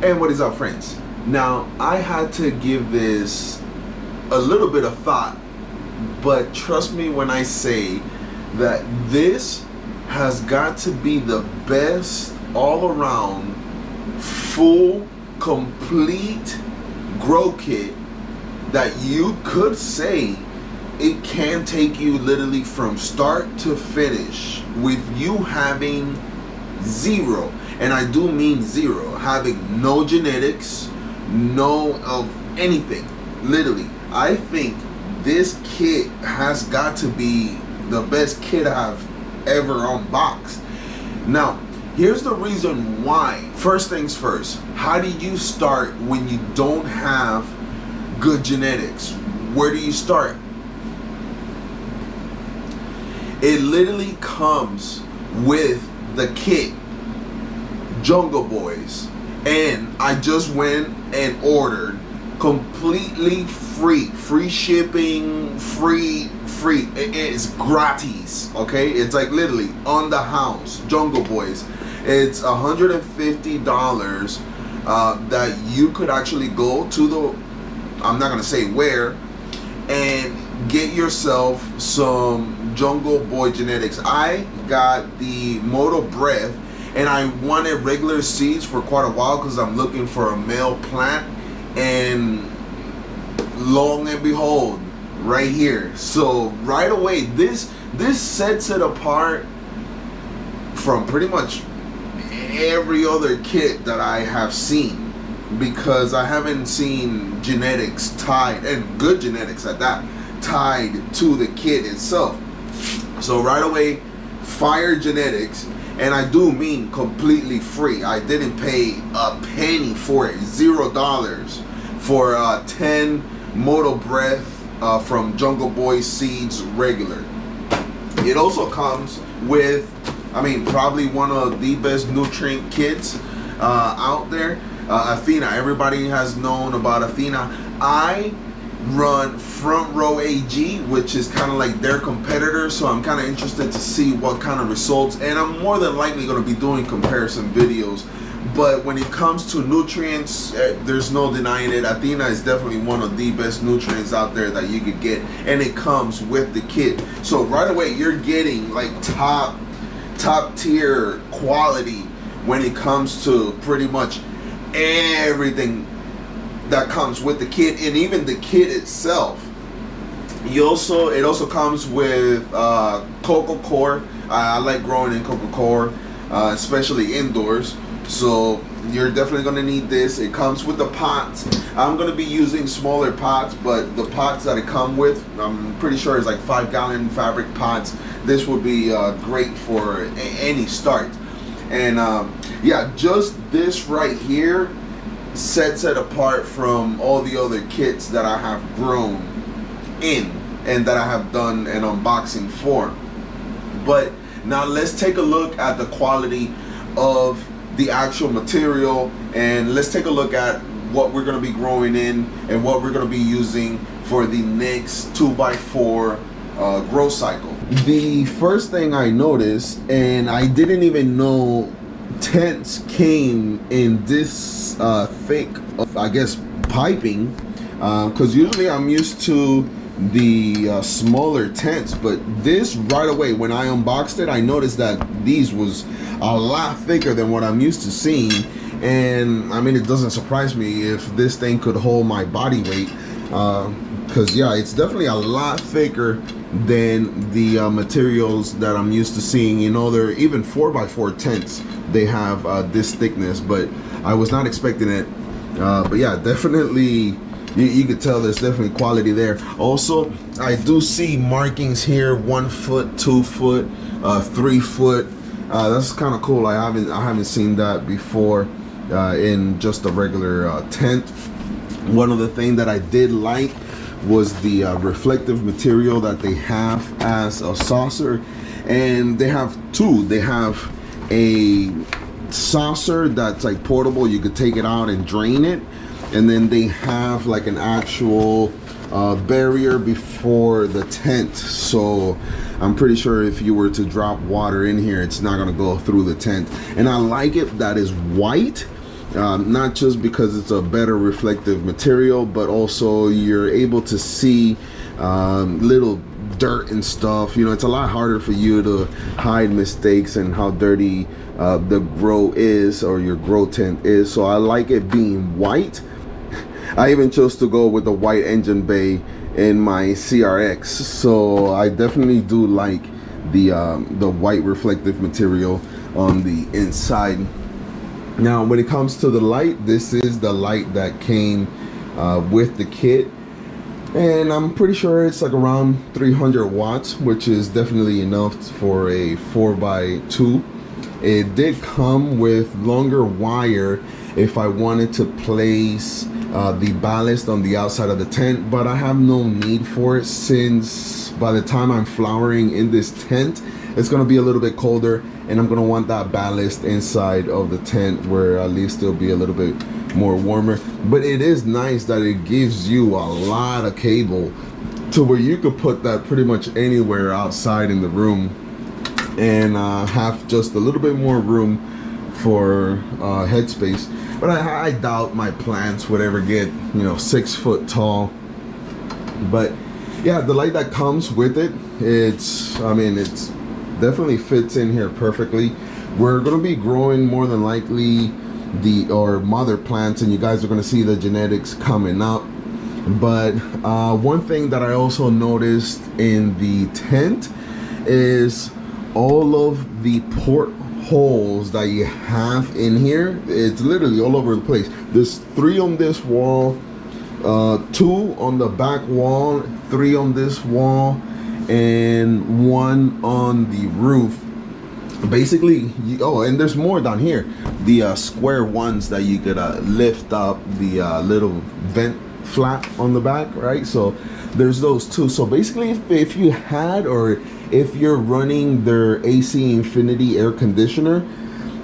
And what is up, friends? Now, I had to give this a little bit of thought, but trust me when I say that this has got to be the best all-around, full, complete grow kit that you could say it can take you literally from start to finish with you having zero, and I do mean zero, having no genetics, no of anything. Literally, I think this kit has got to be the best kit I've ever unboxed. Now, here's the reason why. First things first, how do you start when you don't have good genetics? Where do you start? It literally comes with the kit, Jungle Boys, and I just went and ordered completely free shipping, free. It is gratis, okay? It's like literally on the house, Jungle Boys. It's $150 that you could actually go to the, I'm not gonna say where, and get yourself some Jungle Boy genetics. I got the Moto Breath, and I wanted regular seeds for quite a while because I'm looking for a male plant, and lo and behold, right here. So right away, this sets it apart from pretty much every other kit that I have seen, because I haven't seen genetics tied, and good genetics at that, tied to the kit itself. So right away, fire genetics, and I do mean completely free. I didn't pay a penny for it, $0 for 10 Moto Breath from Jungle Boy seeds regular. It also comes with, I mean, probably one of the best nutrient kits out there, Athena. Everybody has known about Athena. I run Front Row AG, which is kind of like their competitor, so I'm kind of interested to see what kind of results, and I'm more than likely going to be doing comparison videos. But when it comes to nutrients, there's no denying it. Athena is definitely one of the best nutrients out there that you could get, and it comes with the kit. So right away, you're getting like top tier quality when it comes to pretty much everything that comes with the kit, and even the kit itself. It also comes with coco coir. I like growing in coco coir, especially indoors. So you're definitely going to need this. It comes with the pots. I'm going to be using smaller pots, but the pots that it come with, I'm pretty sure it's like 5-gallon fabric pots. This would be great for any start. And yeah, just this right here sets it apart from all the other kits that I have grown in and that I have done an unboxing for. But now let's take a look at the quality of the actual material, and let's take a look at what we're going to be growing in and what we're going to be using for the next 2x4 grow cycle. The first thing I noticed, and I didn't even know tents came in this thick, I guess, piping, because usually I'm used to the smaller tents, but this right away, when I unboxed it, I noticed that these was a lot thicker than what I'm used to seeing. And I mean, it doesn't surprise me if this thing could hold my body weight, because yeah, it's definitely a lot thicker than the materials that I'm used to seeing in other, even 4x4 tents. They have this thickness, but I was not expecting it. But yeah, definitely you could tell there's definitely quality there. Also, I do see markings here: 1 foot, 2 foot, 3 foot. That's kind of cool. I haven't seen that before in just a regular tent. One of the things that I did like was the reflective material that they have as a saucer, and they have two. They have a saucer that's like portable, you could take it out and drain it, and then they have like an actual barrier before the tent, so I'm pretty sure if you were to drop water in here, it's not gonna go through the tent. And I like it that is white, not just because it's a better reflective material, but also you're able to see little dirt and stuff. You know, it's a lot harder for you to hide mistakes and how dirty the grow is, or your grow tent is. So I like it being white. I even chose to go with the white engine bay in my CRX, so I definitely do like the white reflective material on the inside. Now when it comes to the light, this is the light that came with the kit, and I'm pretty sure it's like around 300 watts, which is definitely enough for a 4x2. It did come with longer wire if I wanted to place the ballast on the outside of the tent, but I have no need for it, since by the time I'm flowering in this tent, it's going to be a little bit colder, and I'm going to want that ballast inside of the tent where at least it'll be a little bit more warmer. But it is nice that it gives you a lot of cable to where you could put that pretty much anywhere outside in the room, and have just a little bit more room for headspace. But I doubt my plants would ever get, you know, 6 foot tall. But yeah, the light that comes with it, it's definitely fits in here perfectly. We're going to be growing more than likely our mother plants, and you guys are going to see the genetics coming up. But one thing that I also noticed in the tent is all of the portholes that you have in here. It's literally all over the place. There's 3 on this wall, 2 on the back wall, 3 on this wall, and 1 on the roof. Basically, and there's more down here. The square ones that you could lift up the little vent flap on the back, right? So there's those too. So basically, if you had, or if you're running their AC Infinity air conditioner,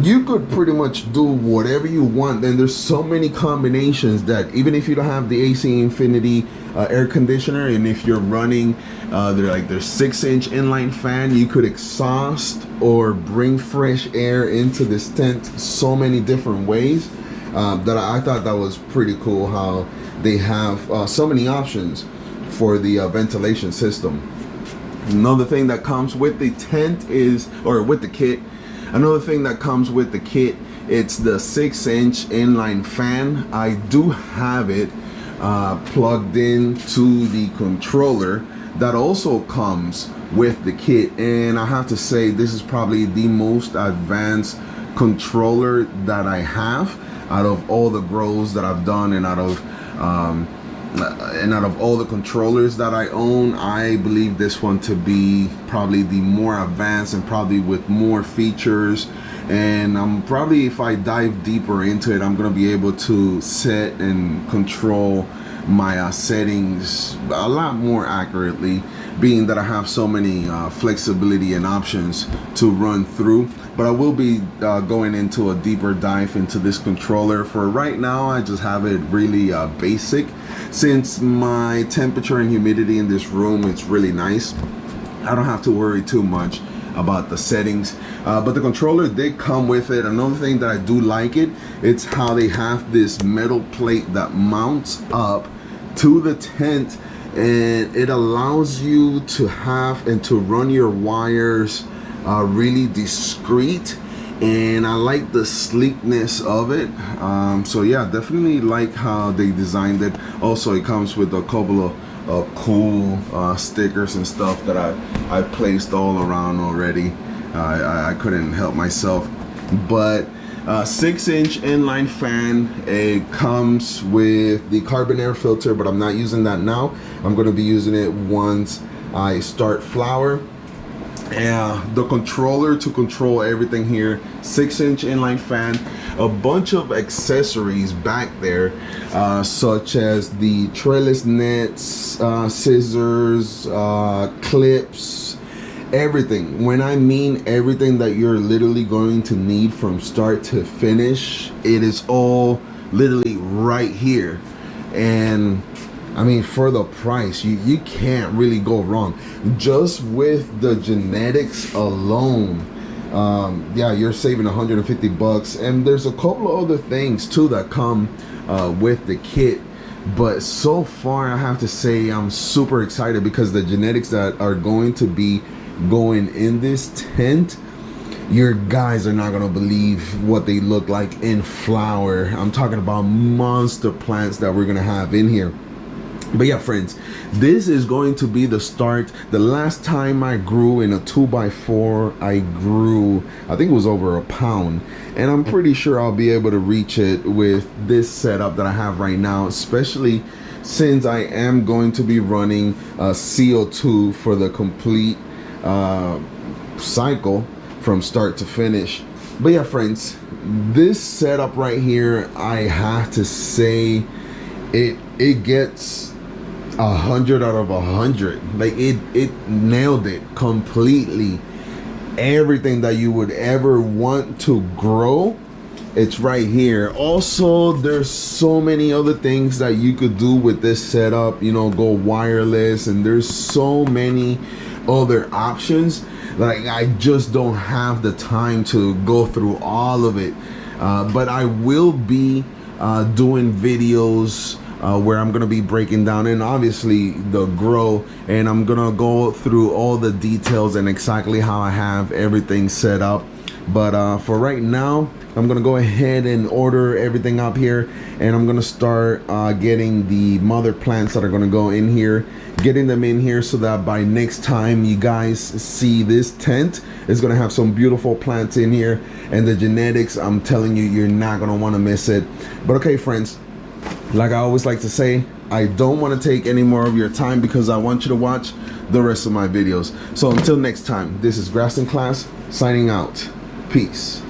you could pretty much do whatever you want. And there's so many combinations that even if you don't have the AC Infinity air conditioner, and if you're running their 6-inch inline fan, you could exhaust or bring fresh air into this tent so many different ways, that I thought that was pretty cool how they have so many options for the ventilation system. Another thing that comes with the tent is, or with the kit, another thing that comes with the kit, it's the 6-inch inline fan. I do have it plugged in to the controller that also comes with the kit, and I have to say this is probably the most advanced controller that I have out of all the grows that I've done, and out of all the controllers that I own. I believe this one to be probably the more advanced, and probably with more features. And I'm probably, if I dive deeper into it, I'm going to be able to set and control my settings a lot more accurately, being that I have so many flexibility and options to run through. But I will be going into a deeper dive into this controller. For right now, I just have it really basic. Since my temperature and humidity in this room, it's really nice, I don't have to worry too much about the settings. But the controller did come with it. Another thing that I do like it's how they have this metal plate that mounts up to the tent, and it allows you to have and to run your wires really discreet, and I like the sleekness of it. So yeah, definitely like how they designed it. Also, it comes with a couple of cool stickers and stuff that I placed all around already. I couldn't help myself. But 6-inch inline fan, it comes with the carbon air filter, but I'm not using that now. I'm going to be using it once I start flower. The controller to control everything here, 6-inch inline fan, a bunch of accessories back there, such as the trellis nets, scissors, clips, everything. When I mean everything that you're literally going to need from start to finish, it is all literally right here. And I mean, for the price, you can't really go wrong. Just with the genetics alone, yeah, you're saving 150 bucks. And there's a couple of other things too that come with the kit. But so far, I have to say I'm super excited because the genetics that are going to be going in this tent, your guys are not gonna believe what they look like in flower. I'm talking about monster plants that we're gonna have in here. But yeah, friends, this is going to be the start. The last time I grew in a 2x4, I grew, I think it was over a pound. And I'm pretty sure I'll be able to reach it with this setup that I have right now, especially since I am going to be running CO2 for the complete cycle from start to finish. But yeah, friends, this setup right here, I have to say it gets 100 out of 100. Like it nailed it completely. Everything that you would ever want to grow, it's right here. Also, there's so many other things that you could do with this setup, you know, go wireless, and there's so many other options. Like, I just don't have the time to go through all of it, but I will be doing videos where I'm gonna be breaking down, and obviously the grow, and I'm gonna go through all the details and exactly how I have everything set up. But for right now, I'm gonna go ahead and order everything up here, and I'm gonna start getting the mother plants that are gonna go in here, getting them in here so that by next time you guys see this tent, it's gonna have some beautiful plants in here, and the genetics, I'm telling you, you're not gonna wanna miss it. But okay, friends, like I always like to say, I don't want to take any more of your time because I want you to watch the rest of my videos. So until next time, this is Graston Class signing out. Peace.